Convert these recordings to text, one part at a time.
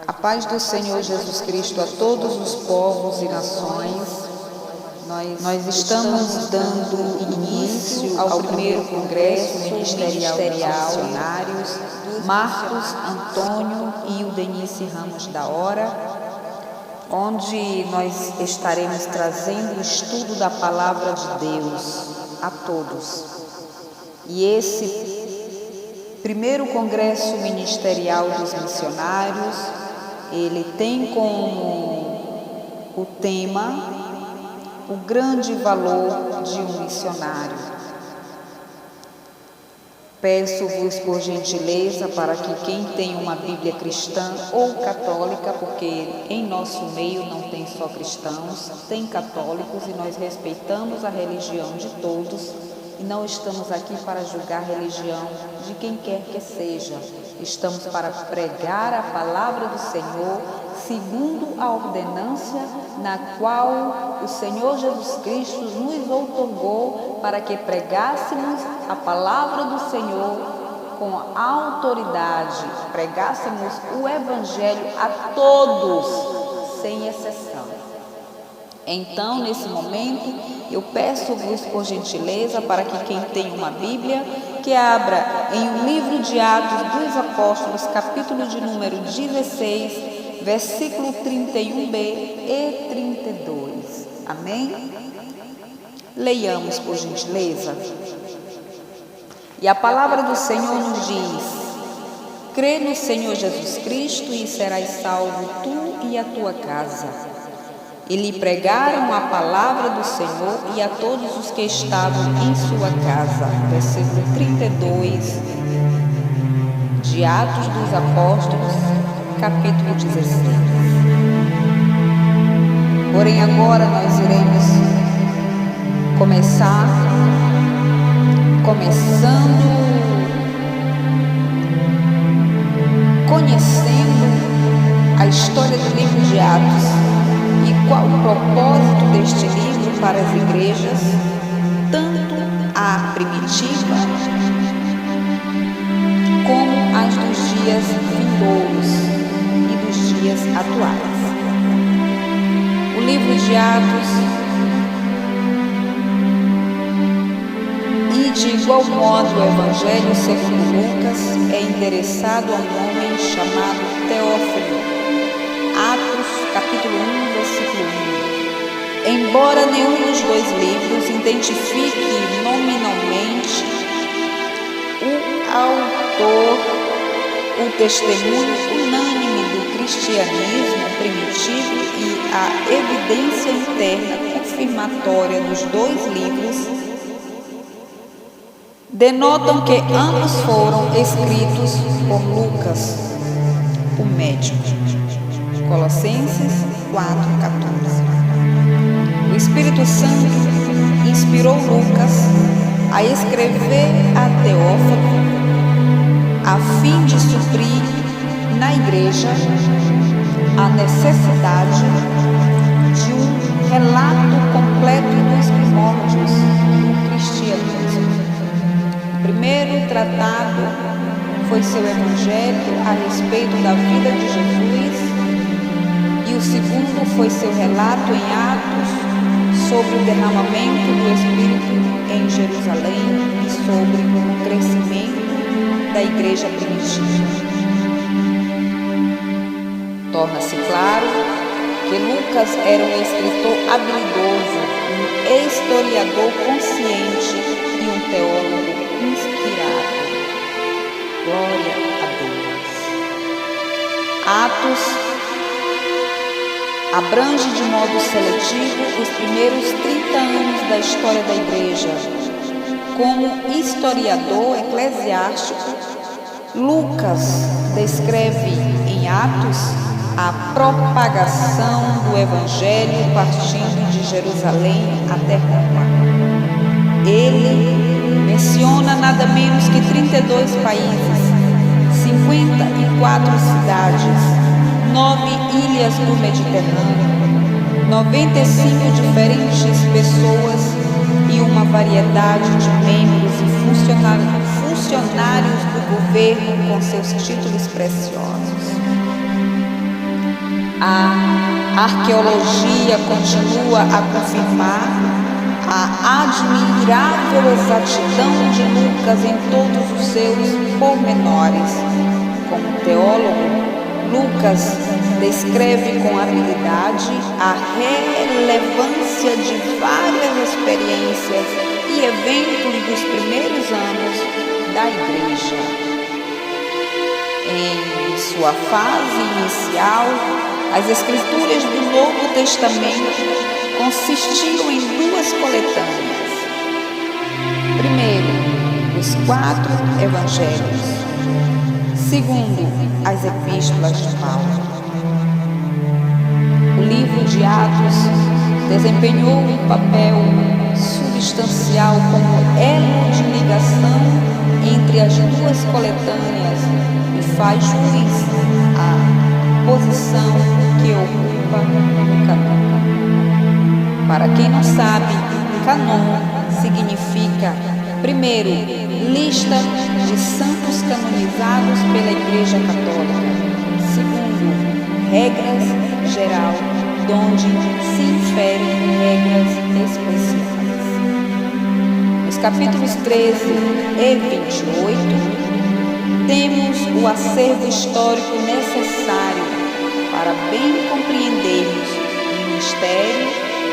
A paz do Senhor Jesus Cristo a todos os povos e nações. Nós estamos dando início ao primeiro congresso ministerial dos missionários Marcos Antônio e Eudenice Ramos da Hora, onde nós estaremos trazendo o estudo da Palavra de Deus a todos. E esse primeiro congresso ministerial dos missionários, ele tem como o tema o grande valor de um missionário. Peço-vos por gentileza para que quem tem uma Bíblia cristã ou católica, porque em nosso meio não tem só cristãos, tem católicos e nós respeitamos a religião de todos e não estamos aqui para julgar a religião de quem quer que seja. Estamos para pregar a palavra do Senhor segundo a ordenância na qual o Senhor Jesus Cristo nos outorgou para que pregássemos a palavra do Senhor com autoridade, pregássemos o Evangelho a todos, sem exceção. Então, nesse momento, eu peço-vos por gentileza para que quem tem uma Bíblia, que abra em o livro de Atos dos Apóstolos, capítulo de número 16, versículo 31b e 32. Amém? Leiamos, por gentileza. E a palavra do Senhor nos diz: crê no Senhor Jesus Cristo e serás salvo tu e a tua casa. E lhe pregaram a palavra do Senhor e a todos os que estavam em sua casa. Versículo 32 de Atos dos Apóstolos, capítulo 16. Porém, agora nós iremos conhecendo a história do livro de Atos e qual o propósito deste livro para as igrejas, tanto a primitiva como as dos dias vindouros e dos dias atuais. O livro de Atos, e de igual modo o Evangelho segundo Lucas, é endereçado a um homem chamado Teófilo. Atos, capítulo 1, versículo 1. Embora nenhum dos dois livros identifique nominalmente o autor, o testemunho unânime do cristianismo primitivo e a evidência interna confirmatória dos dois livros denotam que ambos foram escritos por Lucas, o médico. Colossenses 4:14. O Espírito Santo inspirou Lucas a escrever a Teófilo a fim de suprir na igreja a necessidade de um relato completo dos primórdios do cristianismo. O primeiro tratado foi seu Evangelho a respeito da vida de Jesus, e o segundo foi seu relato em Atos sobre o derramamento do Espírito em Jerusalém e sobre o crescimento da igreja primitiva. Torna-se claro que Lucas era um escritor habilidoso, um historiador consciente e um teólogo inspirado. Glória a Deus. Atos abrange de modo seletivo os primeiros 30 anos da história da igreja. Como historiador eclesiástico, Lucas descreve em Atos a propagação do Evangelho partindo de Jerusalém até Roma. Ele menciona nada menos que 32 países, 54 cidades, 9 ilhas do Mediterrâneo, 95 diferentes pessoas e uma variedade de membros e funcionários do governo com seus títulos preciosos. A arqueologia continua a confirmar a admirável exatidão de Lucas em todos os seus pormenores. Como teólogo, Lucas descreve com habilidade a relevância de várias experiências e eventos dos primeiros anos da Igreja. Em sua fase inicial, as Escrituras do Novo Testamento consistiam em duas coletâneas. Primeiro, os 4 Evangelhos. Segundo, as Epístolas de Paulo. O livro de Atos desempenhou um papel substancial como elo de ligação entre as duas coletâneas e faz jus à posição que ocupa o canon. Para quem não sabe, canon significa, primeiro, lista de santos canonizados pela Igreja Católica. Segundo, regras geral, onde se inferem regras especiais. Nos capítulos 13 e 28, temos o acervo histórico necessário para bem compreendermos o ministério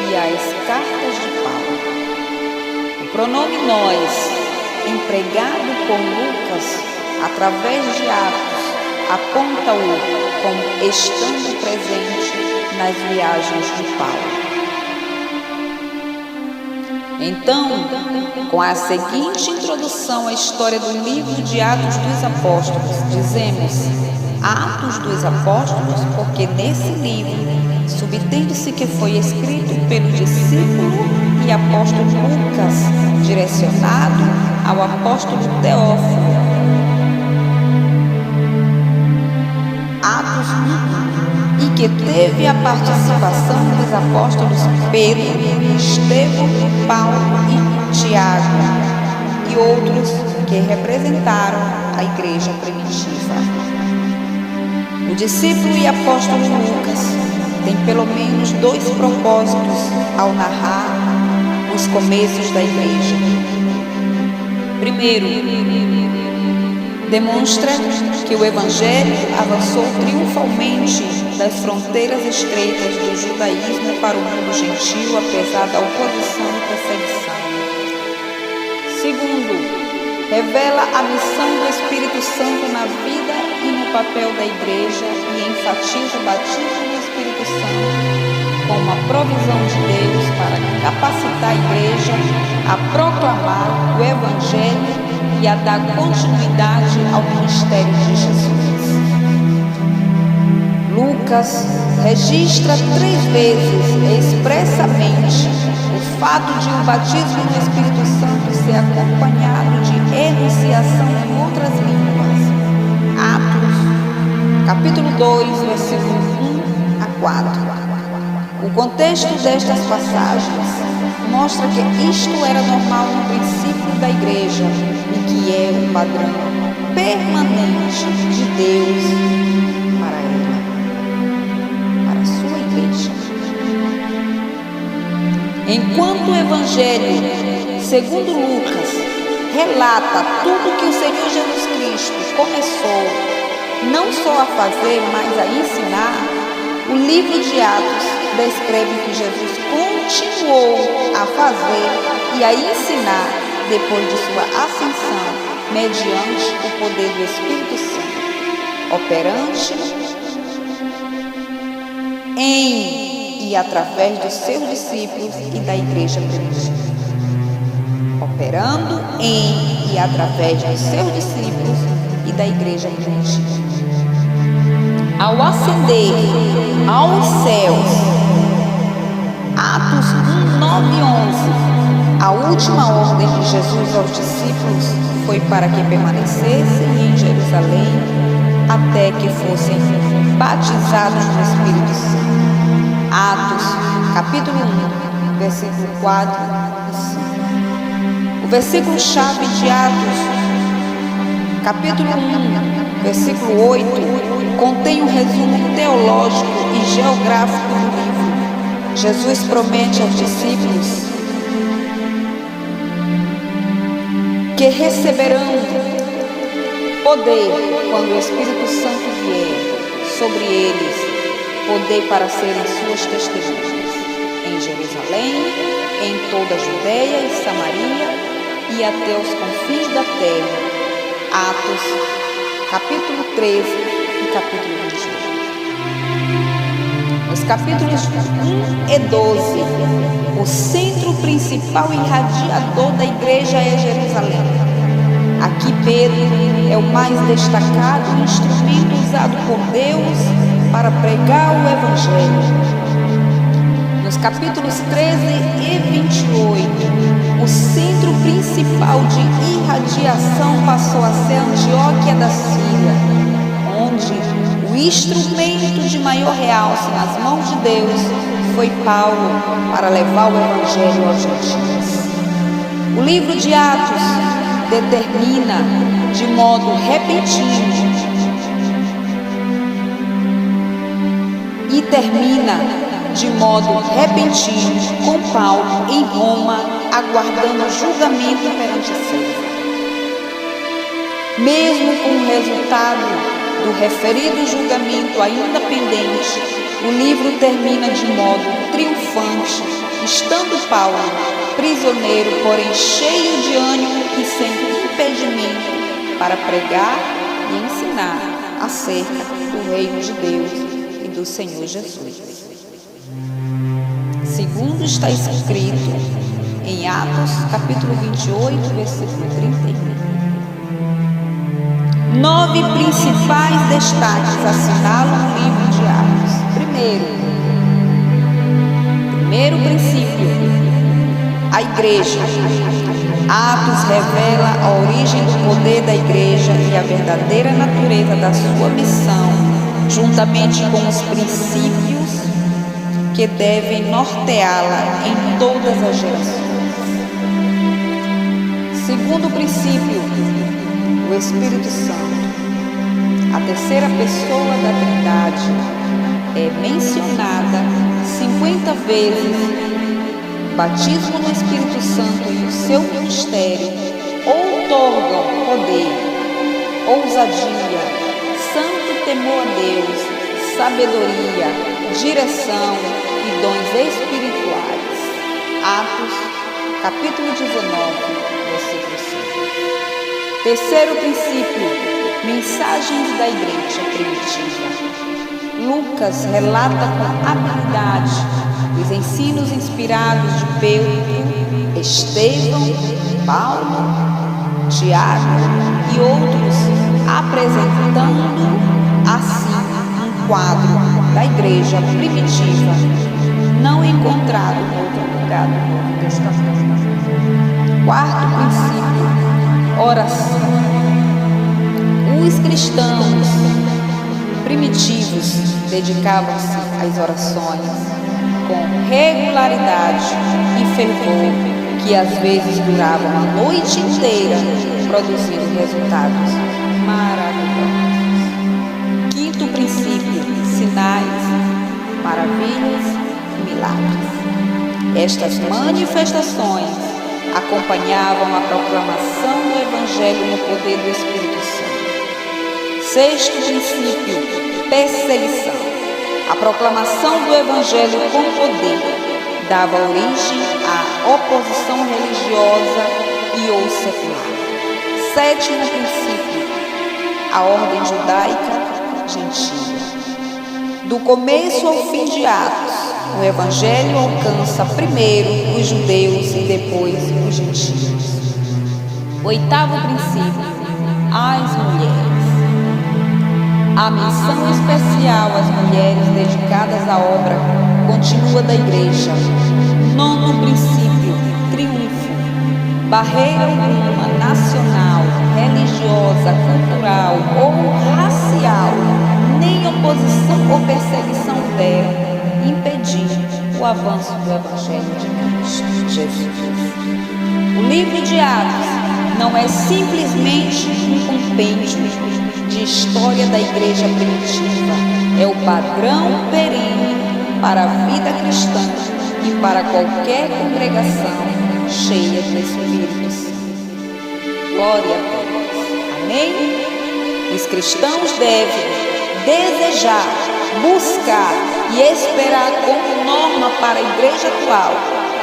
e as cartas de Paulo. O pronome nós, empregado por Lucas através de Atos, aponta-o como estando presente nas viagens de Paulo. Então, com a seguinte introdução à história do livro de Atos dos Apóstolos, dizemos Atos dos Apóstolos porque nesse livro subtende-se que foi escrito pelo discípulo e apóstolo Lucas, direcionado ao apóstolo Teófilo. Atos 1, e que teve a participação dos apóstolos Pedro, Estevão, Paulo e Tiago, e outros que representaram a igreja primitiva. O discípulo e apóstolo Lucas tem pelo menos 2 propósitos ao narrar os começos da igreja. Primeiro, demonstra que o Evangelho avançou triunfalmente das fronteiras estreitas do judaísmo para o mundo gentil, apesar da oposição e perseguição. Segundo, revela a missão do Espírito Santo na vida e no papel da igreja e enfatiza o batismo do Espírito Santo como a provisão de Deus para capacitar a igreja a proclamar o Evangelho e a dar continuidade ao ministério de Jesus. Lucas registra 3 vezes expressamente o fato de o batismo no Espírito Santo ser acompanhado de enunciação em outras línguas. Atos, capítulo 2, versículos 1 a 4. O contexto destas passagens mostra que isto era normal no princípio da igreja e que é o padrão permanente de Deus para ela, para a sua igreja. Enquanto o Evangelho, segundo Lucas, relata tudo que o Senhor Jesus Cristo começou não só a fazer, mas a ensinar, o livro de Atos descreve que Jesus continuou a fazer e a ensinar depois de sua ascensão, mediante o poder do Espírito Santo, operante em e através dos seus discípulos e da igreja primitiva. Operando em e através dos seus discípulos e da igreja primitiva. Ao ascender aos céus, Atos 1, 9 e 11, a última ordem de Jesus aos discípulos foi para que permanecessem em Jerusalém até que fossem batizados no Espírito Santo. Atos, capítulo 1, versículo 4 e 5. O versículo-chave de Atos, capítulo 1, versículo 8, contém um resumo teológico e geográfico do livro. Jesus promete aos discípulos que receberão poder quando o Espírito Santo vier sobre eles, poder para serem suas testemunhas em Jerusalém, em toda a Judeia e Samaria e até os confins da terra. Atos, capítulo 13 e capítulo 28. Nos capítulos 1 e 12, o centro principal e irradiador da igreja é Jerusalém. Aqui Pedro é o mais destacado instrumento usado por Deus para pregar o Evangelho. Nos capítulos 13 e 28, o centro principal de irradiação passou a ser Antioquia da Síria, onde o instrumento de maior realce nas mãos de Deus foi Paulo para levar o Evangelho aos gentios. O livro de Atos determina de modo repentino e termina de modo repentino com Paulo em Roma, aguardando julgamento perante César. Mesmo com o resultado do referido julgamento ainda pendente, o livro termina de modo triunfante, estando Paulo prisioneiro, porém cheio de ânimo e sem impedimento para pregar e ensinar acerca do reino de Deus e do Senhor Jesus. Segundo está escrito em Atos, capítulo 28, versículo 31. 9 principais destaques assinalam o livro de Atos. Primeiro princípio, a igreja. Atos revela a origem do poder da igreja e a verdadeira natureza da sua missão, juntamente com os princípios que devem norteá-la em todas as gerações. Segundo princípio, o Espírito Santo. A terceira pessoa da Trindade é mencionada 50 vezes. O batismo no Espírito Santo e o seu ministério outorgam poder, ousadia, santo temor a Deus, sabedoria, direção e dons espirituais. Atos, capítulo 19, versículo 5. Terceiro princípio, mensagens da igreja primitiva. Lucas relata com habilidade os ensinos inspirados de Pedro, Estevão, Paulo, Tiago e outros, apresentando assim um quadro da igreja primitiva não encontrado em outro lugar do Novo Testamento. Quarto princípio, oração. Os cristãos primitivos dedicavam-se às orações com regularidade e fervor, que às vezes duravam a noite inteira, produzindo resultados maravilhosos. Quinto princípio, sinais, maravilhas e milagres. Estas manifestações acompanhavam a proclamação do Evangelho no poder do Espírito Santo. Sexto princípio, perseguição. A proclamação do Evangelho com poder dava origem à oposição religiosa e ou secular. Sétimo princípio, a ordem judaica gentia. Do começo ao fim de Atos, o Evangelho alcança primeiro os judeus e depois os gentios. Oitavo princípio, as mulheres. A missão especial às mulheres dedicadas à obra continua da igreja. Nono princípio, triunfo. Barreira alguma nacional, religiosa, cultural ou racial, nem oposição ou perseguição deve impedir o avanço do Evangelho de Cristo Jesus. O livro de Atos não é simplesmente um compêndio de história da igreja primitiva, é o padrão perene para a vida cristã e para qualquer congregação cheia do Espírito Santo. Glória a Deus. Amém? Os cristãos devem desejar, buscar e esperar como norma para a igreja atual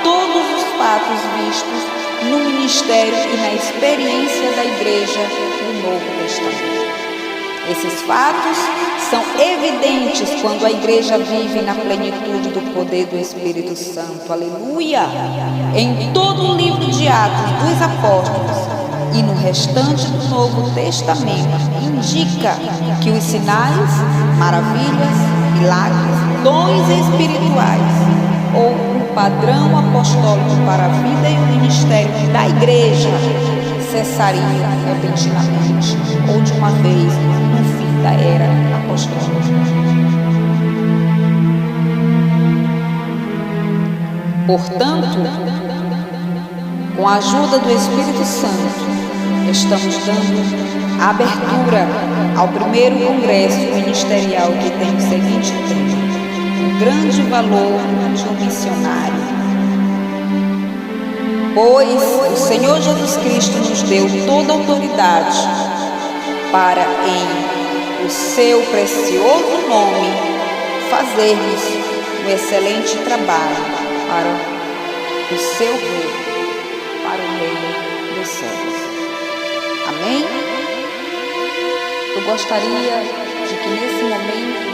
todos os fatos vistos no ministério e na experiência da igreja do Novo Testamento. Esses fatos são evidentes quando a igreja vive na plenitude do poder do Espírito Santo. Aleluia! Em todo o livro de Atos dos Apóstolos e no restante do Novo Testamento, indica que os sinais, maravilhas, milagres, dons espirituais ou o padrão apostólico para a vida e o ministério da igreja cessariam repentinamente ou de uma vez no fim da era apostólica. Portanto, com a ajuda do Espírito Santo, estamos dando abertura ao primeiro congresso ministerial que tem o seguinte tema: o grande valor de um missionário. Pois o Senhor Jesus Cristo nos deu toda a autoridade para, em o seu precioso nome, fazermos um excelente trabalho para o seu reino, para o reino dos céus. Amém? Eu gostaria de que nesse momento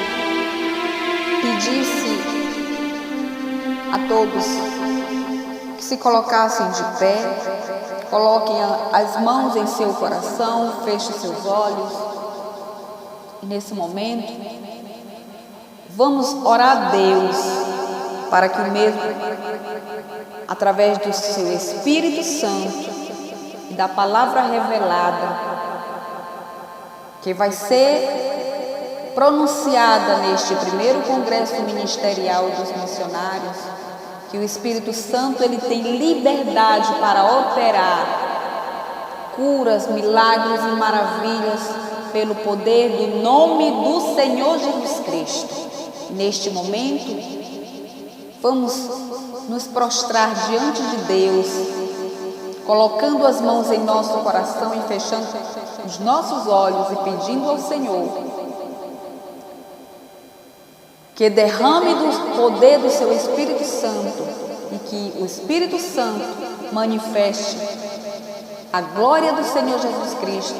pedisse a todos que se colocassem de pé, coloquem as mãos em seu coração, fechem seus olhos. E nesse momento, vamos orar a Deus para que o mesmo, através do seu Espírito Santo e da palavra revelada, que vai ser pronunciada neste primeiro congresso ministerial dos missionários, que o Espírito Santo ele tem liberdade para operar curas, milagres e maravilhas pelo poder do nome do Senhor Jesus Cristo. Neste momento, vamos nos prostrar diante de Deus, colocando as mãos em nosso coração e fechando os nossos olhos e pedindo ao Senhor que derrame do poder do seu Espírito Santo e que o Espírito Santo manifeste a glória do Senhor Jesus Cristo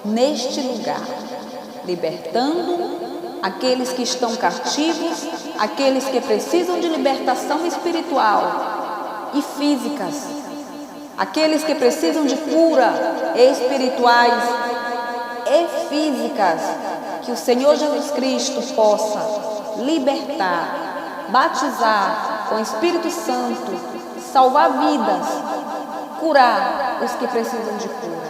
neste lugar, libertando aqueles que estão cativos, aqueles que precisam de libertação espiritual e físicas, aqueles que precisam de cura espirituais e físicas, que o Senhor Jesus Cristo possa libertar, batizar com o Espírito Santo, salvar vidas, curar os que precisam de cura.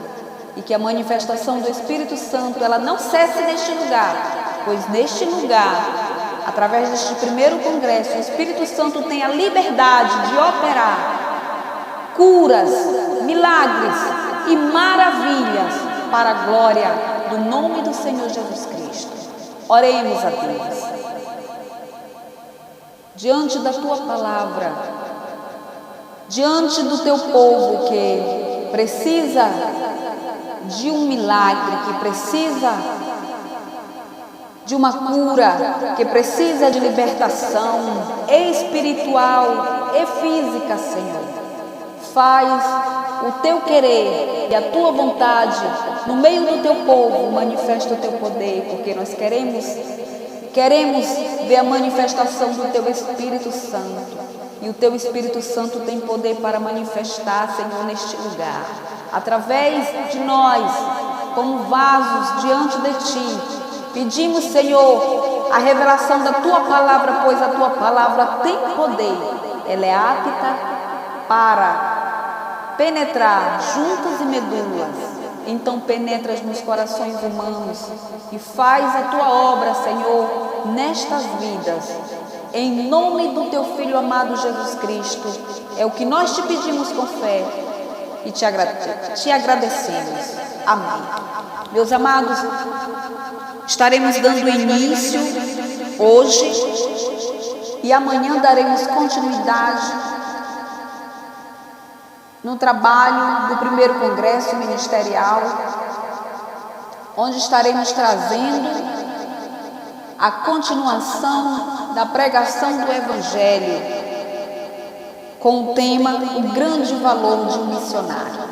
E que a manifestação do Espírito Santo, ela não cesse neste lugar, pois neste lugar, através deste primeiro congresso, o Espírito Santo tem a liberdade de operar curas, milagres e maravilhas para a glória do nome do Senhor Jesus Cristo. Oremos a Deus. Diante da Tua palavra, diante do Teu povo que precisa de um milagre, que precisa de uma cura, que precisa de libertação espiritual e física, Senhor. Faz o Teu querer e a Tua vontade no meio do Teu povo, manifesta o Teu poder, porque nós queremos ver a manifestação do Teu Espírito Santo. E o Teu Espírito Santo tem poder para manifestar, Senhor, neste lugar, através de nós, como vasos diante de Ti. Pedimos, Senhor, a revelação da Tua palavra, pois a Tua palavra tem poder. Ela é apta para penetrar juntas e medulas. Então penetras nos corações humanos e faz a Tua obra, Senhor, nestas vidas. Em nome do Teu Filho amado Jesus Cristo, é o que nós Te pedimos com fé e Te agradecemos. Amém. Meus amados, estaremos dando início hoje e amanhã daremos continuidade no trabalho do primeiro congresso ministerial, onde estaremos trazendo a continuação da pregação do Evangelho, com o tema O Grande Valor de um Missionário.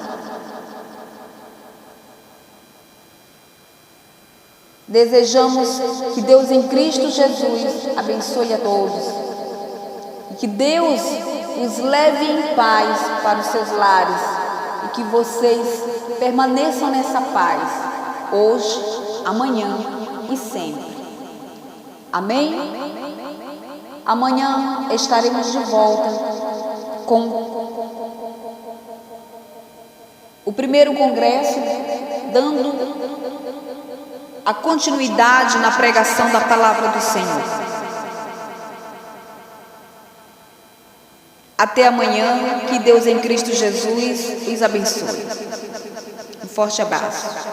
Desejamos que Deus em Cristo Jesus abençoe a todos e que Deus os leve em paz para os seus lares e que vocês permaneçam nessa paz, hoje, amanhã e sempre. Amém? Amanhã estaremos de volta com o primeiro congresso, dando a continuidade na pregação da palavra do Senhor. Até amanhã, que Deus em Cristo Jesus os abençoe. Um forte abraço.